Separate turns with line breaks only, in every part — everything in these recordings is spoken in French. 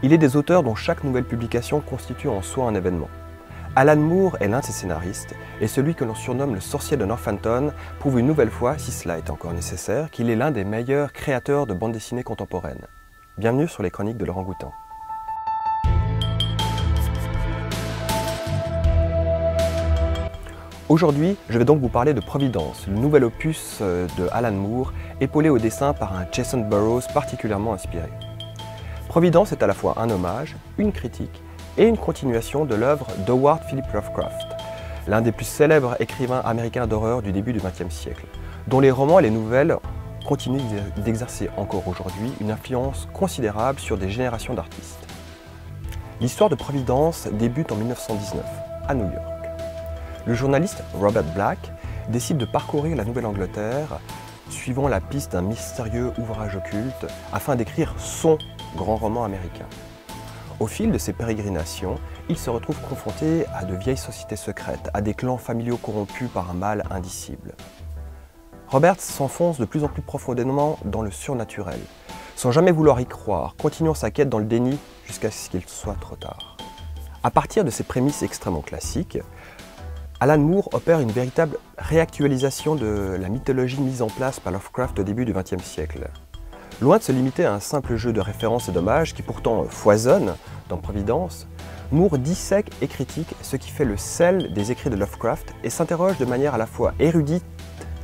Il est des auteurs dont chaque nouvelle publication constitue en soi un événement. Alan Moore est l'un de ses scénaristes, et celui que l'on surnomme le sorcier de Northampton prouve une nouvelle fois, si cela est encore nécessaire, qu'il est l'un des meilleurs créateurs de bande dessinée contemporaine. Bienvenue sur les chroniques de l'Orang-Outan. Aujourd'hui, je vais donc vous parler de Providence, le nouvel opus de Alan Moore, épaulé au dessin par un Jason Burrows particulièrement inspiré. Providence est à la fois un hommage, une critique et une continuation de l'œuvre d'Howard Philip Lovecraft, l'un des plus célèbres écrivains américains d'horreur du début du XXe siècle, dont les romans et les nouvelles continuent d'exercer encore aujourd'hui une influence considérable sur des générations d'artistes. L'histoire de Providence débute en 1919, à New York. Le journaliste Robert Black décide de parcourir la Nouvelle-Angleterre, suivant la piste d'un mystérieux ouvrage occulte, afin d'écrire son grand roman américain. Au fil de ses pérégrinations, il se retrouve confronté à de vieilles sociétés secrètes, à des clans familiaux corrompus par un mal indicible. Robert s'enfonce de plus en plus profondément dans le surnaturel, sans jamais vouloir y croire, continuant sa quête dans le déni jusqu'à ce qu'il soit trop tard. À partir de ces prémices extrêmement classiques, Alan Moore opère une véritable réactualisation de la mythologie mise en place par Lovecraft au début du XXe siècle. Loin de se limiter à un simple jeu de références et d'hommages qui pourtant foisonne dans Providence, Moore dissèque et critique ce qui fait le sel des écrits de Lovecraft et s'interroge de manière à la fois érudite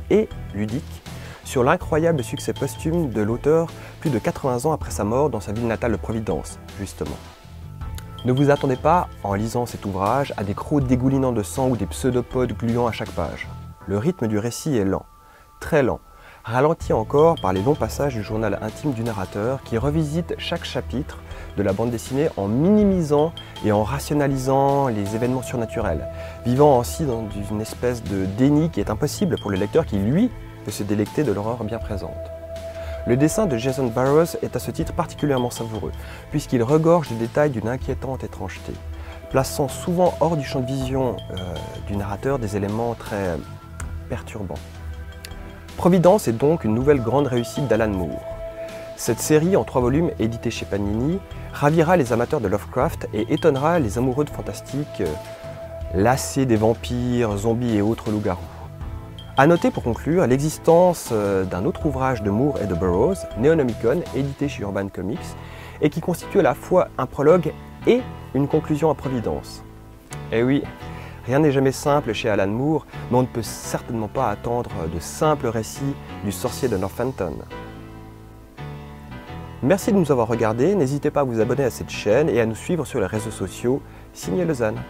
et ludique sur l'incroyable succès posthume de l'auteur plus de 80 ans après sa mort dans sa ville natale de Providence, justement. Ne vous attendez pas, en lisant cet ouvrage, à des crocs dégoulinants de sang ou des pseudopodes gluants à chaque page. Le rythme du récit est lent, très lent, ralenti encore par les longs passages du journal intime du narrateur qui revisite chaque chapitre de la bande dessinée en minimisant et en rationalisant les événements surnaturels, vivant ainsi dans une espèce de déni qui est impossible pour le lecteur qui, lui, peut se délecter de l'horreur bien présente. Le dessin de Jason Burrows est à ce titre particulièrement savoureux, puisqu'il regorge de détails d'une inquiétante étrangeté, plaçant souvent hors du champ de vision du narrateur des éléments très perturbants. Providence est donc une nouvelle grande réussite d'Alan Moore. Cette série, en 3 volumes éditée chez Panini, ravira les amateurs de Lovecraft et étonnera les amoureux de fantastique, lassés des vampires, zombies et autres loups-garous. A noter pour conclure l'existence d'un autre ouvrage de Moore et de Burrows, Neonomicon, édité chez Urban Comics, et qui constitue à la fois un prologue et une conclusion à Providence. Eh oui, rien n'est jamais simple chez Alan Moore, mais on ne peut certainement pas attendre de simples récits du sorcier de Northampton. Merci de nous avoir regardés, n'hésitez pas à vous abonner à cette chaîne et à nous suivre sur les réseaux sociaux. Signé Lausanne.